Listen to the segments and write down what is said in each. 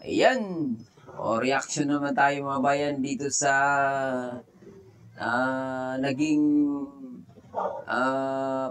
Ayan. O, reaction naman tayo mga bayan dito sa naging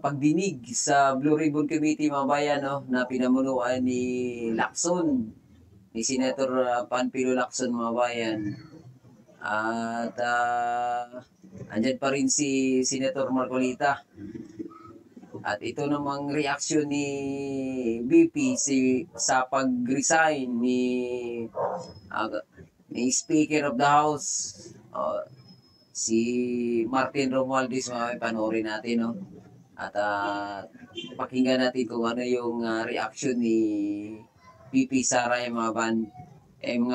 pagdinig sa Blue Ribbon Committee mga bayan, no, na pinamunuan ni Lacson, ni Senator Panfilo Lacson mga bayan. At andyan pa rin si Senator Marcolita. At ito namang reaksyon ni BP sa pag-resign ni Speaker of the House, si Martin Romualdez. Panoorin natin, no? At pakinggan natin kung ano yung reaction ni BP Sara, mga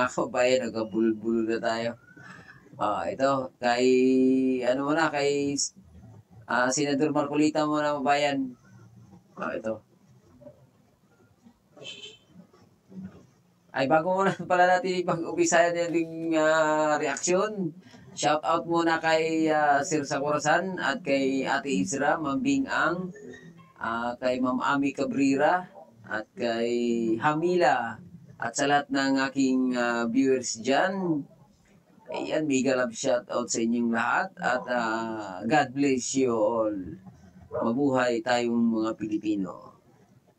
kabayan, nagkabulbul na tayo. Ito, kay Senator Marcolita mo na mabayan. Ito. Ay, bago muna pala natin ipag-umpisa yung reaksyon. Shout out muna kay Sir Sakurasan at kay Ate Isra, Ma'am Bing-ang, kay Ma'am Ami Cabrera, at kay Hamila, at sa lahat ng aking viewers dyan. Ayan, mega love shout out sa inyong lahat at God bless you all. Mabuhay tayong mga Pilipino.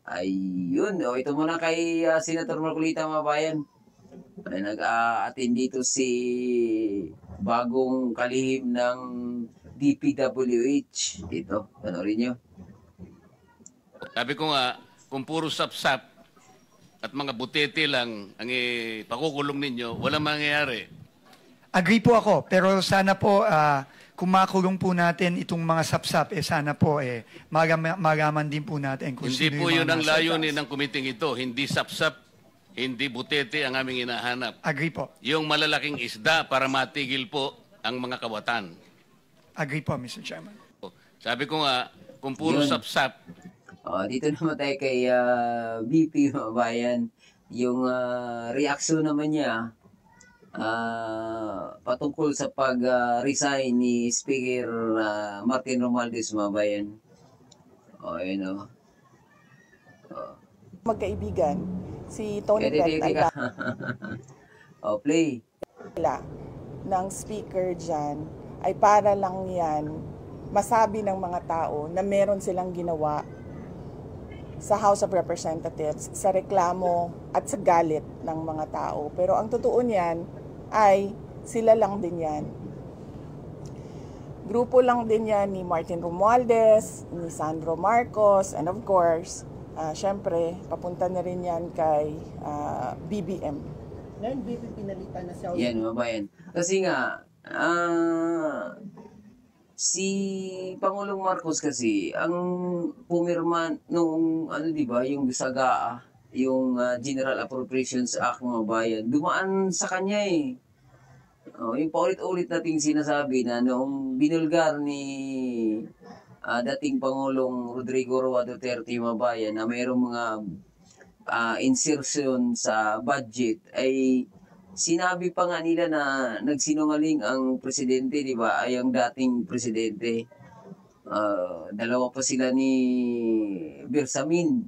Ayun, ito muna kay Senator Marcolita mga bayan. Nag-attend dito si bagong kalihim ng DPWH. Dito, panoorin nyo. Sabi ko nga, kung puro sapsap at mga butete lang ang pakukulong ninyo, walang mangyayari. Agree po ako, pero sana po kung makulong po natin itong mga sapsap, sana po magaman din po natin kung hindi sino po yun ang nasa layunin taas. ng kumiting ito. Hindi sapsap, hindi butete ang aming hinahanap. Agree po. Yung malalaking isda para matigil po ang mga kawatan. Agree po, Mr. Chairman. Sabi ko nga, kung puro sapsap. Dito naman tayo kay BP mga bayan. Yung reaksyon naman niya patungkol sa pag-resign ni Speaker Martin Romualdez mga bayan. Ayun. Magkaibigan, si Tony Pet Teka. Play. ng speaker dyan ay para lang yan masabi ng mga tao na meron silang ginawa sa House of Representatives sa reklamo at sa galit ng mga tao. Pero ang totoo niyan ay sila lang din yan. Grupo lang din yan ni Martin Romualdez, ni Sandro Marcos, and of course, syempre, papunta na rin yan kay BBM. Ngayon, BP pinalitan na siya. Yan, mga bayan. Kasi nga, si Pangulong Marcos kasi, ang pumirma nung, di ba, yung Sagaa, yung General Appropriations Act mga bayan, dumaan sa kanya eh. Yung paulit-ulit nating sinasabi na noong binulgar ni dating Pangulong Rodrigo Roa Duterte mga bayan na mayroong mga insertion sa budget, ay sinabi pa nga nila na nagsinungaling ang presidente, di ba? Ay ang dating presidente. Dalawa pa sila ni Bersamin.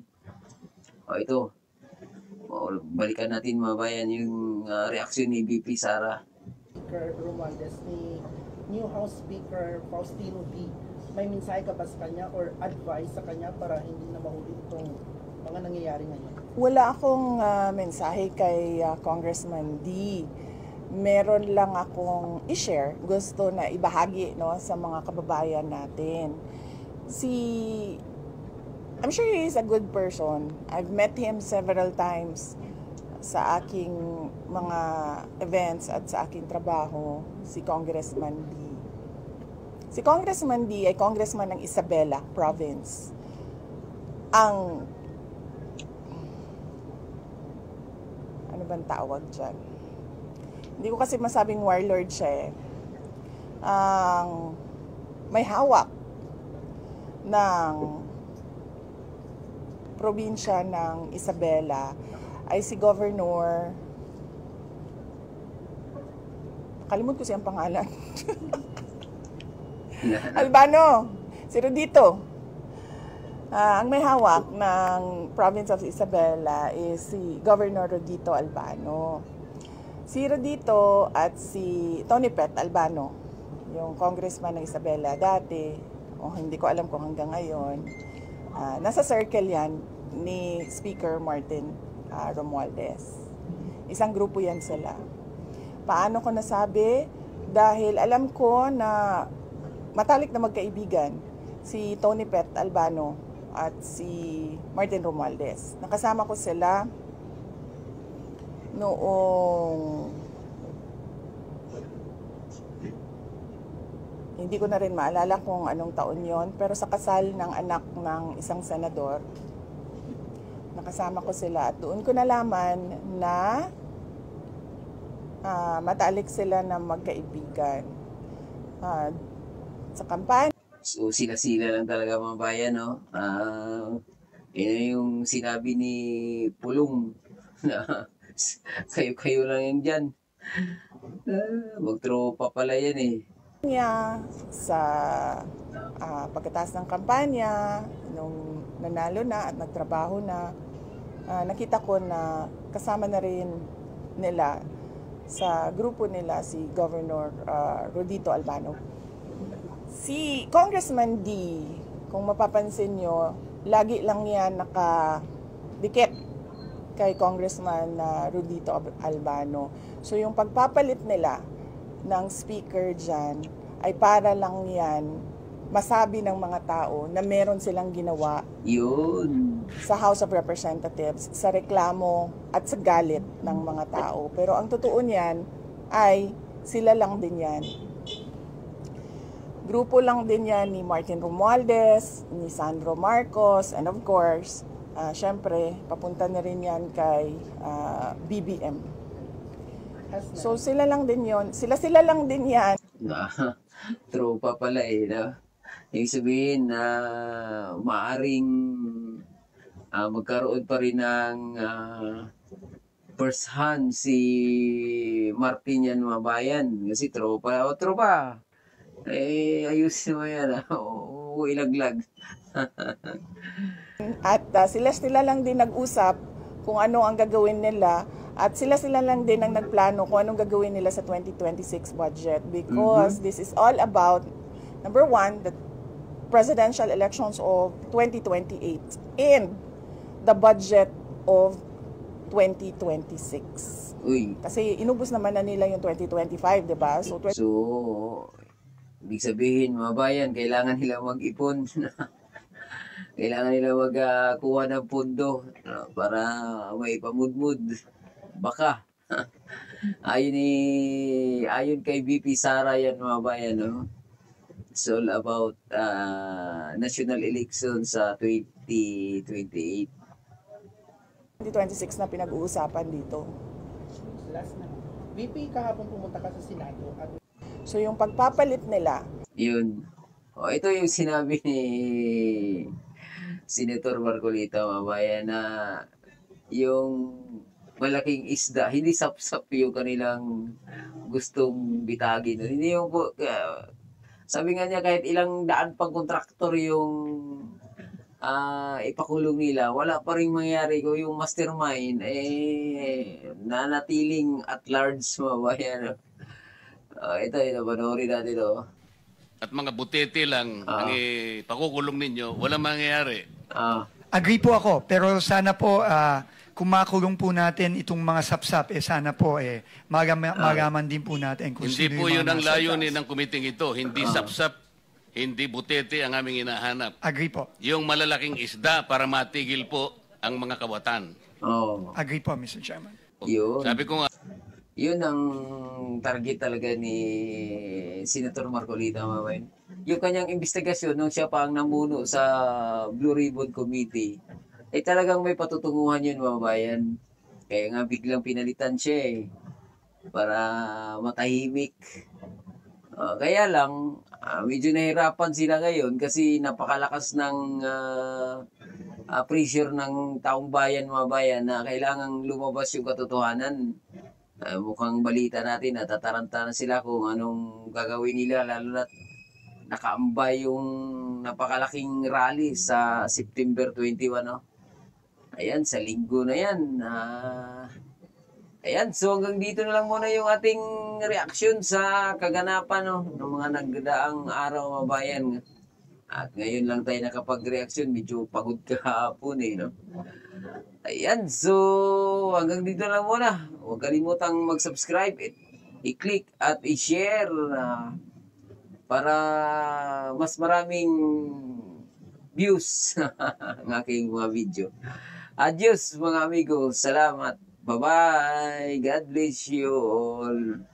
Ito. Balikan natin mga bayan yung reaksyon ni BP Sara. Speaker Romualdez ni new House Speaker Faustino V. May mensahe ka ba sa kanya or advice sa kanya para hindi na mahuli itong mga nangyayari ngayon? Wala akong mensahe kay Congressman D. Meron lang akong i-share, gusto na ibahagi sa mga kababayan natin. I'm sure he is a good person. I've met him several times sa aking mga events at sa aking trabaho, si Congressman D. Si Congressman D ay congressman ng Isabela Province. Ano bang tawag dyan? Hindi ko kasi masabing warlord siya eh. May hawak ng probinsya ng Isabela ay si Governor, kalimut ko siyang pangalan. Albano, si Rodito. Ang may hawak ng province of Isabela is si Governor Rodito Albano. Si Rodito at si Tony Pet Albano, yung congressman ng Isabela dati, o hindi ko alam kung hanggang ngayon, nasa circle yan ni Speaker Martin Romualdez. Isang grupo yan sila. Paano ko nasabi? Dahil alam ko na matalik na magkaibigan si Tony Pet Albano at si Martin Romualdez. Nakasama ko sila noong hindi ko na rin maalala kung anong taon yon, pero sa kasal ng anak ng isang senador, nakasama ko sila at doon ko nalaman na matalik sila na magkaibigan. Sa kampanya, So sila-sila lang talaga mga bayan, no? Yun yung sinabi ni Pulong na kayo-kayo lang yan dyan. Magtropa pala yan eh. sa pagkatapos ng kampanya, nung nanalo na at nagtrabaho na, nakita ko na kasama na rin nila sa grupo nila si Governor Rodito Albano. Si Congressman D, kung mapapansin nyo, lagi lang yan nakadikit kay Congressman Rodito Albano. So yung pagpapalit nila ng speaker dyan ay para lang yan masabi ng mga tao na meron silang ginawa Yun. sa House of Representatives sa reklamo at sa galit ng mga tao. Pero ang totoo niyan ay sila lang din yan. Grupo lang din yan ni Martin Romualdez, ni Sandro Marcos, and of course, syempre, papunta na rin yan kay BBM. So sila lang din yon, sila lang din yan. Tropa pala eh. No? Ibig sabihin na maaring magkaroon pa rin ng first hand si Martin yan mga bayan. Kasi tropa. O tropa! Eh, ayusin mo yan. Oo, ilaglag. At sila lang din nag-usap kung ano ang gagawin nila. At sila lang din ang nagplano kung anong gagawin nila sa 2026 budget. Because this is all about, number one, the presidential elections of 2028 and the budget of 2026. Uy. Kasi inubos naman na nila yung 2025, di ba? So, Ibig sabihin, mga bayan, kailangan nila mag-ipon. Kailangan nila magkuha ng pondo para may pamudmud. Baka. Ayon kay VP Sara yan, mga bayan, no? It's all about national election sa 2028. 2026 na pinag-uusapan dito. Last na. VP, kahapon pumunta ka sa Senado at So yung pagpapalit nila, Yun. Ito yung sinabi ni Senator Marcolita, mga bayan, na yung malaking isda, hindi sap-sap yung kanilang gustong bitagin. Hindi yung, sabi nga niya, kahit ilang daan pang kontraktor yung ipakulong nila, wala pa rin mangyari kung yung mastermind nanatiling at large, mga bayan. Ito, panoorin natin ito. At mga butete lang ang pakukulong ninyo, walang mangyayari. Agree po ako, pero sana po kung makulong po natin itong mga sapsap, sana po magaman din po natin kung Hindi sino po yung yun mga ang nasa layunin taas. ng kumiting ito. Hindi sapsap, hindi butete ang aming hinahanap. Agree po. Yung malalaking isda para matigil po ang mga kawatan. Agree po, Mr. Chairman. Yun. Sabi ko nga, Yun ang target talaga ni Senator Marcolita, mga yung kanyang investigasyon nung siya pa ang namuno sa Blue Ribbon Committee, talagang may patutunguhan yun, mga bayan. Kaya nga biglang pinalitan siya para matahimik. Kaya lang, medyo nahirapan sila ngayon kasi napakalakas ng pressure ng taong bayan, mga bayan, na kailangang lumabas yung katotohanan. Mukhang balita natin, natataranta na sila kung anong gagawin nila, lalo na nakaambay yung napakalaking rally sa September 21, no? Ayan, sa linggo na yan. Ayan, so hanggang dito na lang muna yung ating reaksyon sa kaganapan, no, ng mga nagdaang araw, mabayan. At ngayon lang tayo nakapag-reaksyon, medyo pagod kahapon eh, no? Ayan, so hanggang dito na lang muna. Huwag kalimutang mag-subscribe, i-click at i-share para mas maraming views ng aking mga video. Adios mga amigo, salamat. Bye-bye. God bless you all.